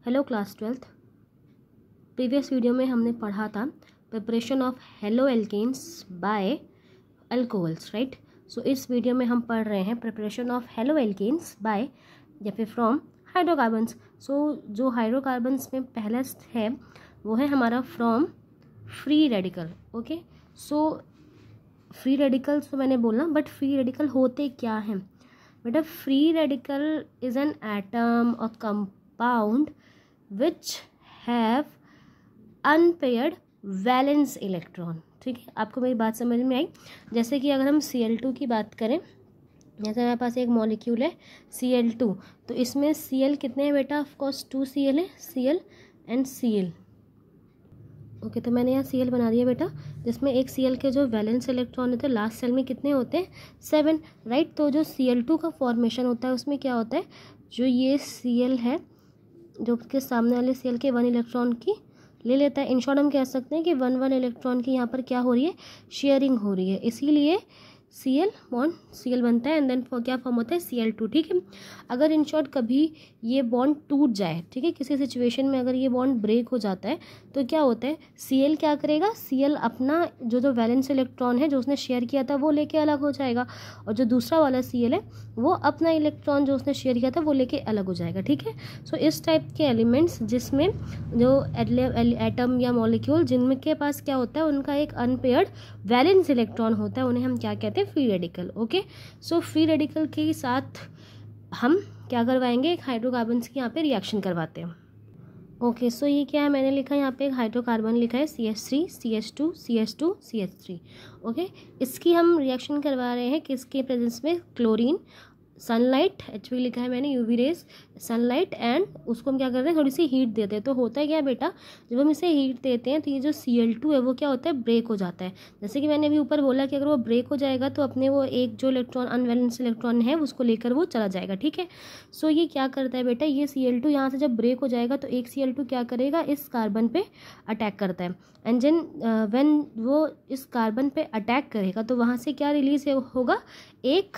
Hello class 12th। Previous video में हमने पढ़ा था preparation of haloalkanes by alcohols, right. So इस वीडियो में हम पढ़ रहे हैं preparation of haloalkanes by या फिर फ्रॉम हाइड्रोकार्बन्स। सो जो हाइड्रोकार्बन्स में पहला है वो है हमारा from free radical. Okay, so free radicals तो मैंने बोला, बट फ्री रेडिकल होते क्या हैं बेटा? Free radical is an atom और compound which have unpaired valence electron। ठीक है, आपको मेरी बात समझ में आई? जैसे कि अगर हम Cl2 की बात करें, जैसे हमारे पास एक मॉलिक्यूल है Cl2, तो इसमें Cl कितने हैं बेटा? ऑफकोर्स 2 Cl है, Cl एंड Cl। ओके, तो मैंने यहाँ Cl बना दिया बेटा, जिसमें एक Cl के जो वैलेंस इलेक्ट्रॉन होते हैं लास्ट सेल में कितने होते हैं? 7, राइट। तो जो Cl2 का फॉर्मेशन होता है उसमें क्या होता है, जो ये Cl है जो उसके सामने वाले Cl के 1 इलेक्ट्रॉन की ले लेता है। इन शॉर्ट हम कह सकते हैं कि 1 इलेक्ट्रॉन की यहाँ पर क्या हो रही है? शेयरिंग हो रही है, इसीलिए Cl बॉन्ड Cl बनता है एंड देन क्या फॉर्म होता है? Cl2। ठीक है, अगर इन शॉर्ट कभी ये बॉन्ड टूट जाए, ठीक है, किसी सिचुएशन में अगर ये बॉन्ड ब्रेक हो जाता है तो क्या होता है? Cl क्या करेगा? Cl अपना जो वैलेंस इलेक्ट्रॉन है जो उसने शेयर किया था वो लेके अलग हो जाएगा, और जो दूसरा वाला Cl है वो अपना इलेक्ट्रॉन जो उसने शेयर किया था वो लेके अलग हो जाएगा। ठीक है, सो इस टाइप के एलिमेंट्स जिसमें जो एटम या मॉलिक्यूल जिनमें के पास क्या होता है, उनका एक अनपेयर्ड वैलेंस इलेक्ट्रॉन होता है, उन्हें हम क्या कहते हैं? Free radical. Okay, so free radical के साथ हम क्या करवाएंगे? एक हाइड्रोकार्बन्स की यहाँ पे रिएक्शन करवाते हैं। ओके, सो ये क्या है? मैंने लिखा है यहाँ पे एक हाइड्रोकार्बन लिखा है CH3 CH2 CH2 CH3। Okay, इसकी हम रिएक्शन करवा रहे हैं किसके प्रेजेंस में? क्लोरीन, सनलाइट, HV लिखा है मैंने, UV रेज, सनलाइट, एंड उसको हम क्या कर रहे हैं? थोड़ी सी हीट देते हैं। तो होता है क्या बेटा, जब हम इसे हीट देते हैं तो ये जो Cl2 है वो क्या होता है? ब्रेक हो जाता है। जैसे कि मैंने अभी ऊपर बोला कि अगर वो ब्रेक हो जाएगा तो अपने वो एक जो इलेक्ट्रॉन अनवैलेंस इलेक्ट्रॉन है उसको लेकर वो चला जाएगा। ठीक है, सो ये क्या करता है बेटा, ये Cl2 यहाँ से जब ब्रेक हो जाएगा तो एक Cl2 क्या करेगा? इस कार्बन पे अटैक करता है, एंड देन व्हेन वो इस कार्बन पे अटैक करेगा तो वहाँ से क्या रिलीज होगा? एक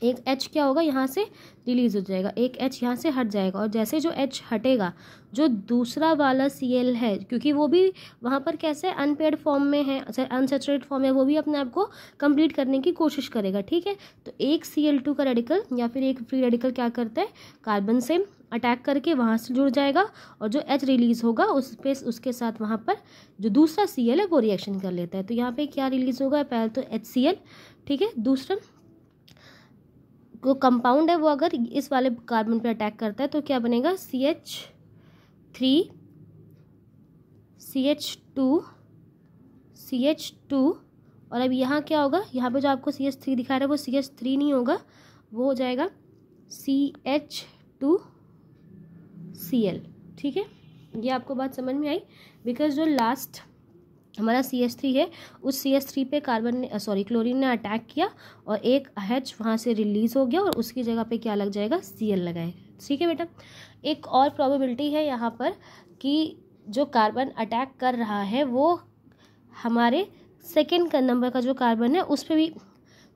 H क्या होगा? यहाँ से रिलीज हो जाएगा, एक H यहाँ से हट जाएगा, और जैसे जो H हटेगा जो दूसरा वाला Cl है, क्योंकि वो भी वहाँ पर कैसे अनपेयर्ड फॉर्म में है, अनसैचुरेटेड फॉर्म है, वो भी अपने आप को कंप्लीट करने की कोशिश करेगा। ठीक है, तो एक Cl2 का रेडिकल या फिर एक फ्री रेडिकल क्या करता है? कार्बन से अटैक करके वहाँ से जुड़ जाएगा, और जो H रिलीज होगा उसके साथ वहाँ पर जो दूसरा Cl है वो रिएक्शन कर लेता है। तो यहाँ पर क्या रिलीज होगा? पहले तो HCl, ठीक है, दूसरा जो कंपाउंड है वो अगर इस वाले कार्बन पे अटैक करता है तो क्या बनेगा? CH3 CH2 CH2, और अब यहाँ क्या होगा? यहाँ पे जो आपको CH3 दिखा रहा है वो CH3 नहीं होगा, वो हो जाएगा CH2Cl। ठीक है, ये आपको बात समझ में आई? बिकॉज जो लास्ट हमारा CH3 है उस CH3 पे क्लोरीन ने अटैक किया और एक H वहाँ से रिलीज हो गया और उसकी जगह पे क्या लग जाएगा? Cl लगाएगा। ठीक है बेटा, एक और प्रोबेबिलिटी है यहाँ पर कि जो कार्बन अटैक कर रहा है वो हमारे सेकेंड नंबर का जो कार्बन है उस पर भी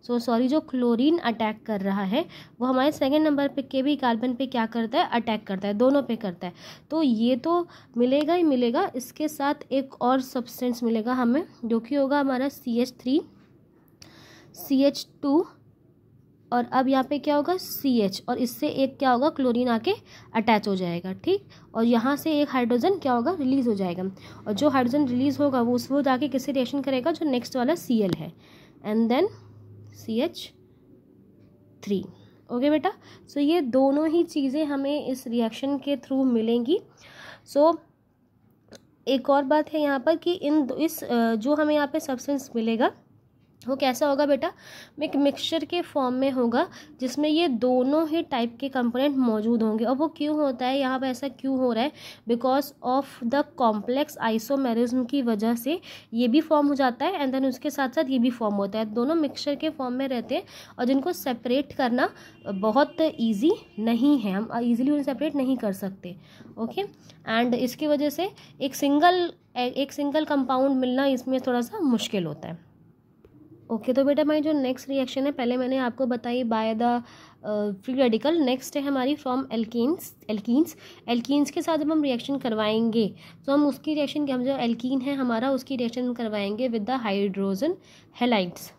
जो क्लोरीन अटैक कर रहा है वो हमारे सेकेंड नंबर पे के भी कार्बन पे क्या करता है? अटैक करता है, दोनों पे करता है। तो ये तो मिलेगा ही मिलेगा, इसके साथ एक और सब्सटेंस मिलेगा हमें जो कि होगा हमारा CH3 CH2, और अब यहाँ पे क्या होगा? CH, और इससे एक क्या होगा? क्लोरीन आके अटैच हो जाएगा। ठीक, और यहाँ से एक हाइड्रोजन क्या होगा? रिलीज हो जाएगा, और जो हाइड्रोजन रिलीज होगा वो जाके किससे रिएक्शन करेगा? जो नेक्स्ट वाला Cl है, एंड देन CH3। ओके बेटा, सो ये दोनों ही चीज़ें हमें इस रिएक्शन के थ्रू मिलेंगी। सो एक और बात है यहाँ पर कि जो हमें यहाँ पे सब्सटेंस मिलेगा वो कैसा होगा बेटा? एक मिक्सचर के फॉर्म में होगा जिसमें ये दोनों ही टाइप के कंपोनेंट मौजूद होंगे। और वो क्यों होता है यहाँ पे, ऐसा क्यों हो रहा है? Because of the complex isomerism की वजह से ये भी फॉर्म हो जाता है एंड देन उसके साथ साथ ये भी फॉर्म होता है। दोनों मिक्सचर के फॉर्म में रहते हैं और जिनको सेपरेट करना बहुत ईजी नहीं है, हम ईजिली उन्हें सेपरेट नहीं कर सकते। ओके, एंड इसकी वजह से एक सिंगल कंपाउंड मिलना इसमें थोड़ा सा मुश्किल होता है। ओके तो बेटा हमारी जो नेक्स्ट रिएक्शन है, पहले मैंने आपको बताई by the free radical, next है हमारी फ्रॉम एल्कीन्स के साथ जब हम रिएक्शन करवाएंगे तो हम उसकी रिएक्शन, हम जो एल्कीन है हमारा उसकी रिएक्शन करवाएंगे विद द हाइड्रोजन हैलाइड्स।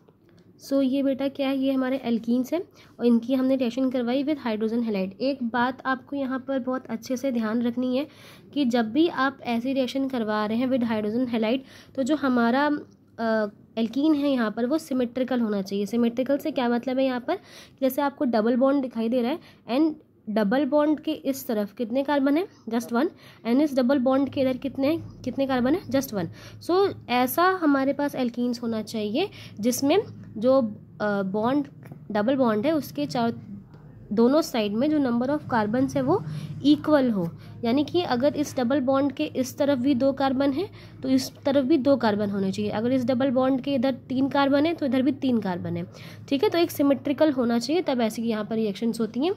सो ये बेटा क्या है, ये हमारे एल्कीन्स हैं और इनकी हमने रिएक्शन करवाई विद हाइड्रोजन हैलाइड। एक बात आपको यहाँ पर बहुत अच्छे से ध्यान रखनी है कि जब भी आप ऐसी रिएक्शन करवा रहे हैं विद हाइड्रोजन हैलाइड, तो जो हमारा एल्कीन है यहाँ पर वो सिमेट्रिकल होना चाहिए। सिमेट्रिकल से क्या मतलब है, यहाँ पर जैसे आपको डबल बॉन्ड दिखाई दे रहा है एंड डबल बॉन्ड के इस तरफ कितने कार्बन है, जस्ट 1, एंड इस डबल बॉन्ड के इधर कितने कार्बन है, जस्ट 1। सो ऐसा हमारे पास एल्कीन्स होना चाहिए जिसमें जो बॉन्ड डबल बॉन्ड है उसके दोनों साइड में जो नंबर ऑफ कार्बन है वो इक्वल हो। यानी कि अगर इस डबल बॉन्ड के इस तरफ भी 2 कार्बन है तो इस तरफ भी 2 कार्बन होने चाहिए। अगर इस डबल बॉन्ड के इधर 3 कार्बन है तो इधर भी 3 कार्बन है। ठीक है, तो एक सिमेट्रिकल होना चाहिए, तब ऐसी यहाँ पर रिएक्शंस होती हैं।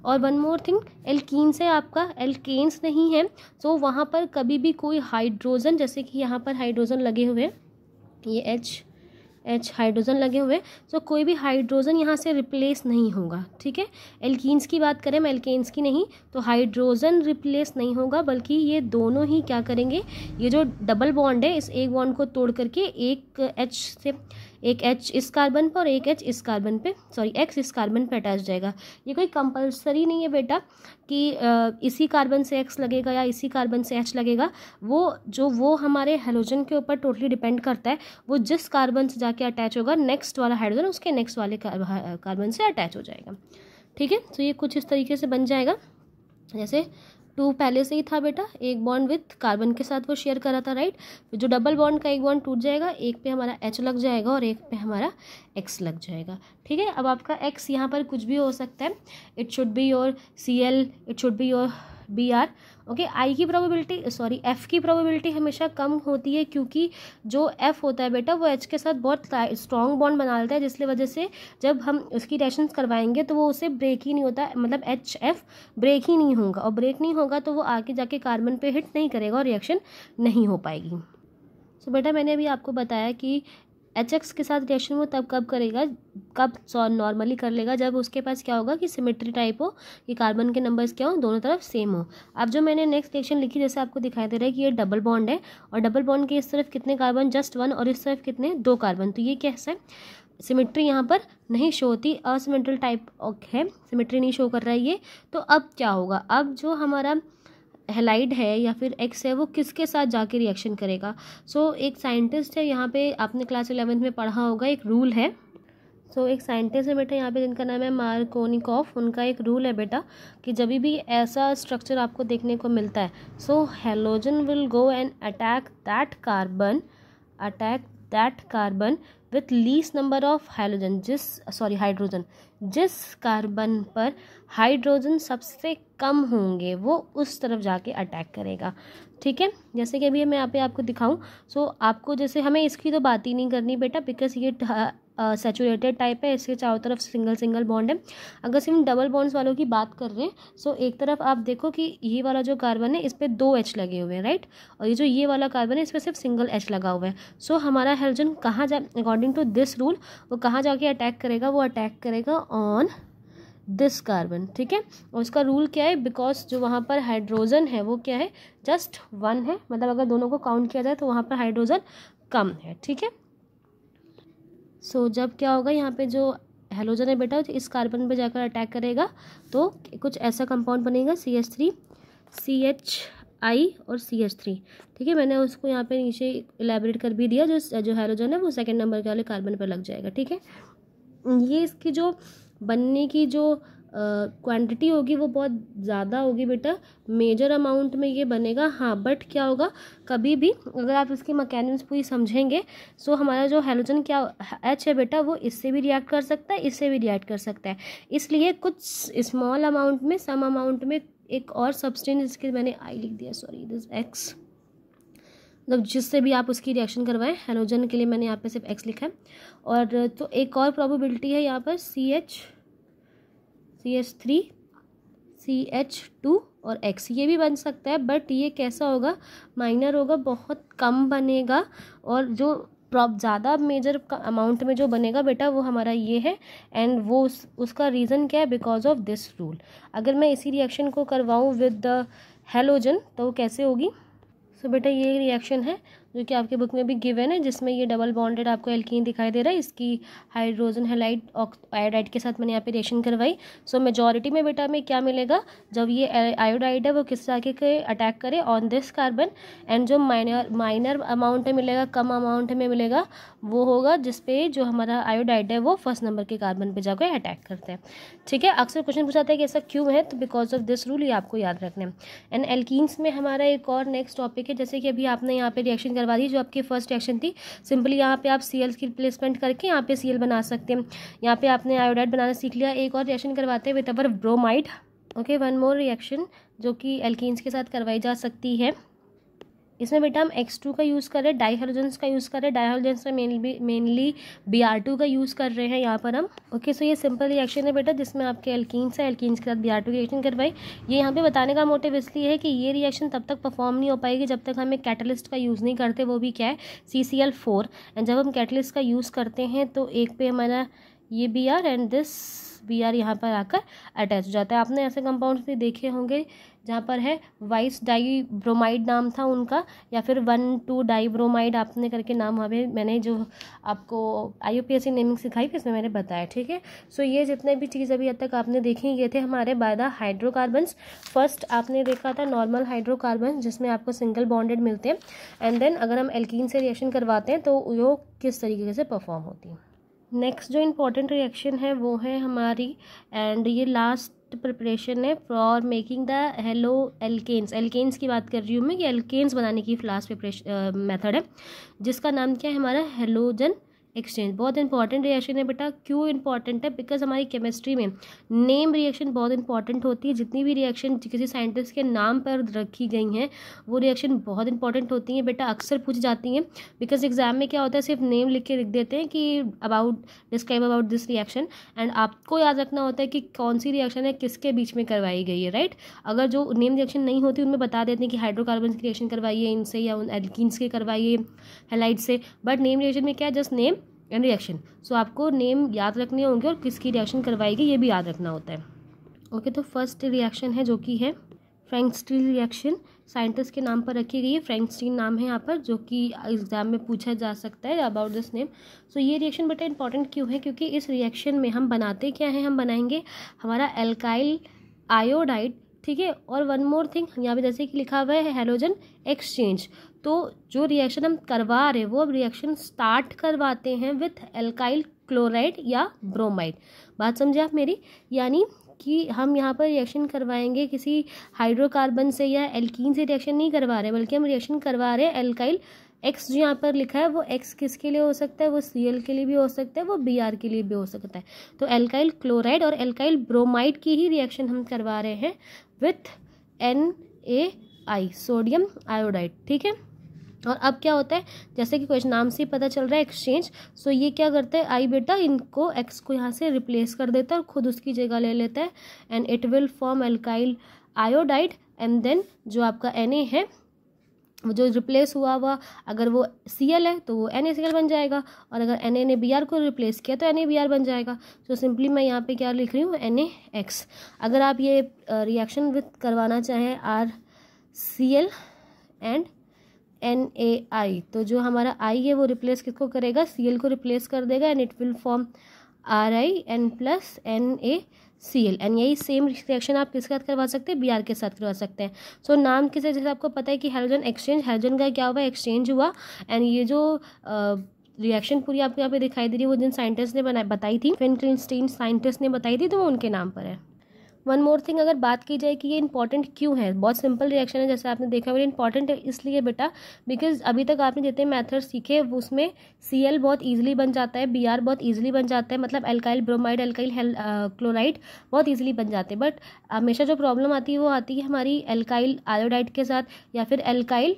और वन मोर थिंग, एल्कीन्स है आपका, एल्केन्स नहीं है। तो वहाँ पर कभी भी कोई हाइड्रोजन, जैसे कि यहाँ पर हाइड्रोजन लगे हुए हैं, ये एच हाइड्रोजन लगे हुए हैं, तो कोई भी हाइड्रोजन यहाँ से रिप्लेस नहीं होगा। ठीक है, एल्कीन्स की बात करें, मैं एल्केन्स की नहीं, तो हाइड्रोजन रिप्लेस नहीं होगा, बल्कि ये दोनों ही क्या करेंगे, ये जो डबल बॉन्ड है इस एक बॉन्ड को तोड़ करके एक एच इस कार्बन पर और एक एच इस कार्बन पे, सॉरी एक्स इस कार्बन पे अटैच जाएगा। ये कोई कंपलसरी नहीं है बेटा कि इसी कार्बन से एक्स लगेगा या इसी कार्बन से एच लगेगा। वो हमारे हेलोजन के ऊपर टोटली डिपेंड करता है। वो जिस कार्बन से जाके अटैच होगा, नेक्स्ट वाला हाइड्रोजन उसके नेक्स्ट वाले कार्बन से अटैच हो जाएगा। ठीक है, तो ये कुछ इस तरीके से बन जाएगा। जैसे 2 पहले से ही था बेटा, एक बॉन्ड विथ कार्बन के साथ वो शेयर करा था, राइट। जो डबल बॉन्ड का एक बॉन्ड टूट जाएगा, एक पे हमारा H लग जाएगा और एक पे हमारा X लग जाएगा। ठीक है, अब आपका X यहाँ पर कुछ भी हो सकता है, it should be your Cl, it should be your Br। Okay, F की प्रोबेबिलिटी हमेशा कम होती है, क्योंकि जो F होता है बेटा वो H के साथ बहुत स्ट्रॉन्ग बॉन्ड बना लेता है, जिसकी वजह से जब हम उसकी रिएक्शंस करवाएंगे तो वो उसे ब्रेक ही नहीं होता, मतलब HF ब्रेक ही नहीं होगा, और ब्रेक नहीं होगा तो वो आगे जाके कार्बन पे हिट नहीं करेगा और रिएक्शन नहीं हो पाएगी। सो बेटा मैंने अभी आपको बताया कि HX के साथ रिएक्शन वो तब कब नॉर्मली कर लेगा, जब उसके पास क्या होगा कि सिमेट्री टाइप हो, कि कार्बन के नंबर्स क्या हो, दोनों तरफ सेम हो। अब जो मैंने नेक्स्ट रिएक्शन लिखी, जैसे आपको दिखाई दे रहा है कि ये डबल बॉन्ड है और डबल बॉन्ड के इस तरफ कितने कार्बन, जस्ट 1, और इस तरफ कितने, 2 कार्बन। तो ये कैसा है, सिमेट्री यहाँ पर नहीं शो होती, असिमेट्रिकल टाइप है, सिमेट्री नहीं शो कर रहा है ये। तो अब क्या होगा, अब जो हमारा हैलाइड है या फिर एक्स है वो किसके साथ जाके रिएक्शन करेगा। सो एक साइंटिस्ट है, यहाँ पे आपने क्लास 11th में पढ़ा होगा, एक रूल है। सो एक साइंटिस्ट है बेटा यहाँ पे जिनका नाम है मार्कोनिकॉफ। उनका एक रूल है बेटा कि जब भी ऐसा स्ट्रक्चर आपको देखने को मिलता है, so halogen will go and attack that carbon with least number of hydrogen, जिस कार्बन पर हाइड्रोजन सबसे कम होंगे वो उस तरफ जाके अटैक करेगा। ठीक है, जैसे कि अभी मैं यहाँ पे आपको दिखाऊं, सो आपको जैसे हमें इसकी तो बात ही नहीं करनी बेटा, बिकॉज ये सैचुरेटेड टाइप है, इसके चारों तरफ सिंगल बॉन्ड है। अगर सिर्फ डबल बॉन्ड्स वालों की बात कर रहे हैं, सो एक तरफ आप देखो कि ये वाला जो कार्बन है इस पर 2 H लगे हुए हैं, राइट, और ये वाला कार्बन है इस पर सिर्फ सिंगल H लगा हुआ है। सो हमारा हाइड्रोजन कहाँ अकॉर्डिंग टू दिस रूल वो कहाँ जाके अटैक करेगा, वो अटैक करेगा ऑन दिस कार्बन। ठीक है, और उसका रूल क्या है, बिकॉज जो वहाँ पर हाइड्रोजन है वो क्या है, जस्ट 1 है, मतलब अगर दोनों को काउंट किया जाए तो वहाँ पर हाइड्रोजन कम है। ठीक है, सो जब क्या होगा, यहाँ पे जो हेलोजन है बेटा इस कार्बन पे जाकर अटैक करेगा तो कुछ ऐसा कंपाउंड बनेगा, CH3, CHI और CH3। ठीक है, मैंने उसको यहाँ पे नीचे इलेबोरेट कर भी दिया, जो हेलोजन है वो 2nd नंबर के वाले कार्बन पर लग जाएगा। ठीक है, ये इसकी जो बनने की जो क्वांटिटी होगी वो बहुत ज़्यादा होगी बेटा, मेजर अमाउंट में ये बनेगा। हाँ, बट क्या होगा, कभी भी अगर आप इसकी मैकेनिज्म पूरी समझेंगे, सो हमारा जो हैलोजन क्या H है बेटा वो इससे भी रिएक्ट कर सकता है, इससे भी रिएक्ट कर सकता है। इसलिए कुछ स्मॉल अमाउंट में, सम अमाउंट में एक और सब्सटेंस, इसके मैंने I लिख दिया, सॉरी दिस X, मतलब जिससे भी आप उसकी रिएक्शन करवाएं, हैलोजन के लिए मैंने यहाँ पे सिर्फ X लिखा है। और तो एक और प्रोबेबिलिटी है यहाँ पर CH3, CH2 और X, ये भी बन सकता है, बट ये कैसा होगा, माइनर होगा, बहुत कम बनेगा। और जो ज़्यादा मेजर अमाउंट में जो बनेगा बेटा वो हमारा ये है, एंड वो उसका रीज़न क्या है, बिकॉज ऑफ दिस रूल। अगर मैं इसी रिएक्शन को करवाऊँ विद द हेलोजन तो वो कैसे होगी। सो बेटा ये रिएक्शन है जो कि आपके बुक में भी गिवन है, जिसमें ये डबल बॉन्डेड आपको एल्कीन दिखाई दे रहा है, इसकी हाइड्रोजन हैलाइड आयोडाइड के साथ मैंने यहाँ पे रिएक्शन करवाई। सो मेजॉरिटी में बेटा में क्या मिलेगा, जब ये आयोडाइड है वो किस आके के अटैक करे ऑन दिस कार्बन, एंड जो माइनर अमाउंट में मिलेगा, कम अमाउंट में मिलेगा, वो होगा जिसपे जो हमारा आयोडाइड है वो फर्स्ट नंबर के कार्बन पे जाकर अटैक करते हैं। ठीक है, अक्सर क्वेश्चन पूछाता है कि ऐसा क्यों है, तो बिकॉज ऑफ दिस रूल, ये आपको याद रखना है। एंड एल्कीन्स में हमारा एक और नेक्स्ट टॉपिक है, जैसे कि अभी आपने यहाँ पे रिएक्शन करवा दी, जो आपकी फर्स्ट रिएक्शन थी, सिंपली यहाँ पे आप Cl की रिप्लेसमेंट करके यहाँ पे Cl बना सकते हैं। यहाँ पे आपने आयोडाइड बनाना सीख लिया। एक और रिएक्शन करवाते हैं with our bromide. Okay, one more reaction जो कि एल्कीन्स के साथ करवाई जा सकती है। इसमें बेटा हम X2 का यूज़ कर रहे हैं, डाईहेलोजेंस का यूज़ कर रहे हैं, डाईहेलोजेंस में मेनली Br2 का यूज़ कर रहे हैं यहाँ पर हम। ओके, सो ये सिंपल रिएक्शन है बेटा, जिसमें आपके एल्कीन्स है, एल्कीन्स के साथ Br2 की रिएक्शन करवाई। ये यहाँ पे बताने का मोटिव इसलिए है कि ये रिएक्शन तब तक परफॉर्म नहीं हो पाएगी जब तक हम एक कैटलिस्ट का यूज़ नहीं करते, वो भी क्या है, CCl4। एंड जब हम कैटलिस्ट का यूज़ करते हैं तो एक पे हमारा ये Br एंड दिस Br यहाँ पर आकर अटैच हो जाता है। आपने ऐसे कंपाउंड्स भी देखे होंगे जहाँ पर है वाइस डाई ब्रोमाइड नाम था उनका, या फिर 1,2 डाई ब्रोमाइड आपने करके नाम वहाँ पे मैंने जो आपको IUPAC नेमिंग सिखाई थी इसमें मैंने बताया। ठीक है, सो ये जितने भी चीज़ अभी अब तक आपने देखे ये थे हमारे बाय द हाइड्रोकार्बन्स। फर्स्ट आपने देखा था नॉर्मल हाइड्रोकार्बन, जिसमें आपको सिंगल बॉन्डेड मिलते हैं, एंड देन अगर हम एल्कीन से रिएक्शन करवाते हैं तो वो किस तरीके से परफॉर्म होती है। नेक्स्ट जो इम्पॉर्टेंट रिएक्शन है वो है हमारी, एंड ये लास्ट प्रिपरेशन है for making the halo alkanes. Alkanes की बात कर रही हूँ मैं, कि एल्केन्स बनाने की लास्ट प्रिपरेशन मेथड है, जिसका नाम क्या है हमारा, हेलोजन एक्सचेंज। बहुत इंपॉर्टेंट रिएक्शन है बेटा। क्यों इंपॉर्टेंट है, बिकॉज हमारी केमिस्ट्री में नेम रिएक्शन बहुत इंपॉर्टेंट होती है। जितनी भी रिएक्शन किसी साइंटिस्ट के नाम पर रखी गई हैं वो रिएक्शन बहुत इंपॉर्टेंट होती हैं बेटा, अक्सर पूछ जाती हैं। बिकॉज एग्जाम में क्या होता है, सिर्फ नेम लिख के लिख देते हैं कि about describe about this reaction, and आपको याद रखना होता है कि कौन सी रिएक्शन है किसके बीच में करवाई गई है, राइट। अगर जो नेम रिएक्शन नहीं होती उनमें बता देते हैं कि हाइड्रोकार्बन की रिएक्शन करवाइए इनसे, या उन एल्कीन्स के करवाइए हैलाइड से, बट नेम रिएक्शन में क्या है, जस्ट नेम एंड रिएक्शन। सो आपको नेम याद रखने होंगे और किसकी रिएक्शन करवाएगी ये भी याद रखना होता है। ओके, तो फर्स्ट रिएक्शन है जो कि है फ्रैंकस्टीन रिएक्शन, साइंटिस्ट के नाम पर रखी गई है, फ्रैंकस्टीन नाम है यहाँ पर, जो कि एग्जाम में पूछा जा सकता है अबाउट दिस नेम। सो ये रिएक्शन बेटा इंपॉर्टेंट क्यों है, क्योंकि इस रिएक्शन में हम बनाते क्या है, हम बनाएंगे हमारा एल्काइल आयोडाइड। ठीक है, और वन मोर थिंग यहाँ पे जैसे कि लिखा हुआ है हेलोजन एक्सचेंज, तो जो रिएक्शन हम करवा रहे हैं वो अब रिएक्शन स्टार्ट करवाते हैं विथ एल्काइल क्लोराइड या ब्रोमाइड। बात समझे आप मेरी, यानी कि हम यहाँ पर रिएक्शन करवाएंगे किसी हाइड्रोकार्बन से या एल्कीन से रिएक्शन नहीं करवा रहे, बल्कि हम रिएक्शन करवा रहे हैं एल्काइल एक्स। जो यहाँ पर लिखा है वो एक्स किसके लिए हो सकता है, वो Cl के लिए भी हो सकता है, वो Br के लिए भी हो सकता है। तो एल्काइल क्लोराइड और एल्काइल ब्रोमाइड की ही रिएक्शन हम करवा रहे हैं विथ NaI, सोडियम आयोडाइड। ठीक है, और अब क्या होता है, जैसे कि क्वेश्चन नाम से ही पता चल रहा है एक्सचेंज। सो ये क्या करता है, आई बेटा इनको एक्स को यहाँ से रिप्लेस कर देता है और खुद उसकी जगह ले लेता है, and it will form alkyl iodide, and then जो आपका Na है वो जो रिप्लेस हुआ अगर वो Cl है तो वो NaCl बन जाएगा, और अगर Na ने Br को रिप्लेस किया तो NaBr बन जाएगा। तो सिंपली मैं यहाँ पे क्या लिख रही हूँ, NaX। अगर आप ये रिएक्शन विथ करवाना चाहें RCl एंड NaI, तो जो हमारा I है वो रिप्लेस किसको करेगा, Cl को रिप्लेस कर देगा, and it will form RiN plus NaCl। And यही सेम रिएक्शन आप किसके साथ करवा सकते हैं, Br के साथ करवा सकते हैं। सो नाम किसे, जैसे आपको पता है कि हेलोजन एक्सचेंज, हेलोजन का क्या हुआ, एक्सचेंज हुआ, एंड ये जो रिएक्शन पूरी आपको यहाँ पे दिखाई दे रही है वो जिन साइंटिस्ट ने बताई थी, फ्रैंकस्टीन साइंटिस्ट ने बताई थी, तो वो उनके नाम पर है। वन मोर थिंग, अगर बात की जाए कि ये इंपॉर्टेंट क्यों है, बहुत सिंपल रिएक्शन है जैसे आपने देखा, वो इंपॉर्टेंट है इसलिए बेटा बिकॉज अभी तक आपने जितने मेथड सीखे उसमें Cl बहुत इजीली बन जाता है, Br बहुत इजीली बन जाता है, मतलब एल्काइल ब्रोमाइड एल्काइल क्लोराइड बहुत इजीली बन जाते हैं। बट हमेशा जो प्रॉब्लम आती है वो आती है हमारी एल्काइल आयोडाइड के साथ या फिर एल्काइल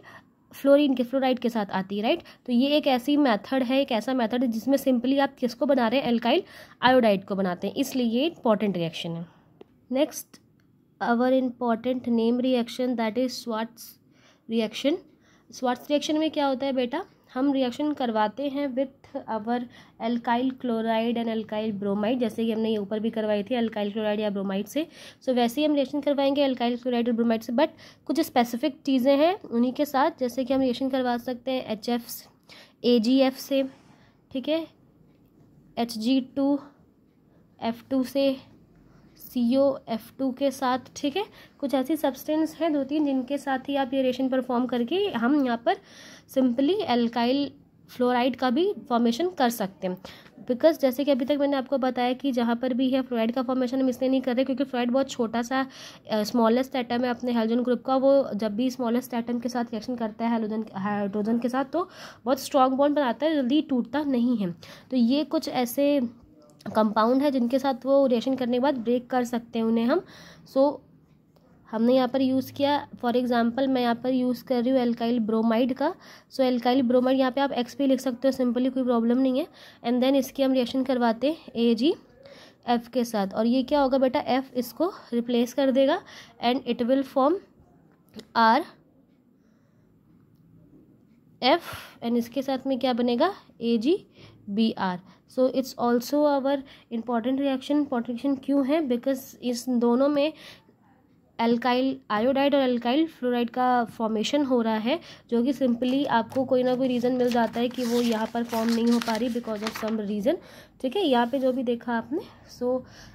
फ्लोराइड के साथ आती है, राइट। तो ये एक ऐसी मेथड है, एक ऐसा मेथड है जिसमें सिंपली आप किसको बना रहे हैं, एल्काइल आयोडाइड को बनाते हैं, इसलिए ये इंपॉर्टेंट रिएक्शन है। Next our important name reaction that is Swarts reaction. Swarts reaction में क्या होता है बेटा, हम रिएक्शन करवाते हैं with our alkyl chloride and alkyl bromide, जैसे कि हमने ये ऊपर भी करवाई थी एल्काइल क्लोराइड या ब्रोमाइड से। सो वैसे ही हम रिएक्शन करवाएंगे एल्काइल क्लोराइड और ब्रोमाइड से, बट कुछ स्पेसिफिक चीज़ें हैं उन्हीं के साथ, जैसे कि हम रिएक्शन करवा सकते हैं HF AgF से, ठीक है, Hg2F2 से, COF2 के साथ, ठीक है। कुछ ऐसी सब्सटेंस हैं 2-3 जिनके साथ ही आप ये रिएक्शन परफॉर्म करके हम यहाँ पर सिंपली एल्काइल फ्लोराइड का भी फॉर्मेशन कर सकते हैं। बिकॉज जैसे कि अभी तक मैंने आपको बताया कि जहाँ पर भी है फ्लोराइड का फॉर्मेशन हम इसलिए नहीं कर रहे क्योंकि फ्लोराइड बहुत छोटा सा स्मॉलेस्ट एटम है अपने हेलोजन ग्रुप का। वो जब भी स्मॉलेस्ट एटम के साथ रिएक्शन करता है हाइड्रोजन के साथ तो बहुत स्ट्रॉन्ग बॉन्ड बनाता है, जल्दी टूटता नहीं है। तो ये कुछ ऐसे कंपाउंड है जिनके साथ वो रिएक्शन करने के बाद ब्रेक कर सकते हैं उन्हें हम। हमने यहाँ पर यूज़ किया, फॉर एग्जांपल मैं यहाँ पर यूज़ कर रही हूँ एल्काइल ब्रोमाइड का। एल्काइल ब्रोमाइड यहाँ पे आप एक्स भी लिख सकते हो सिंपली, कोई प्रॉब्लम नहीं है। एंड देन इसकी हम रिएक्शन करवाते हैं AgF के साथ, और ये क्या होगा बेटा, F इसको रिप्लेस कर देगा and it will form RF, and इसके साथ में क्या बनेगा AgBr। So it's also our important reaction. Important reaction क्यों है, बिकॉज इस दोनों में एल्काइल आयोडाइड और एल्काइल फ्लोराइड का फॉर्मेशन हो रहा है, जो कि सिंपली आपको कोई ना कोई रीज़न मिल जाता है कि वो यहाँ पर फॉर्म नहीं हो पा रही बिकॉज ऑफ सम रीज़न, ठीक है। यहाँ पे जो भी देखा आपने,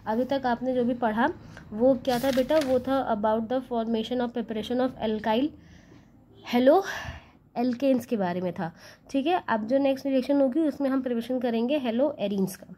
अभी तक आपने जो भी पढ़ा वो क्या था बेटा, वो था about the formation of preparation of alkyl halo alkanes के बारे में था, ठीक है। अब जो नेक्स्ट रिएक्शन होगी उसमें हम प्रिपरेशन करेंगे हेलो एरीन्स का।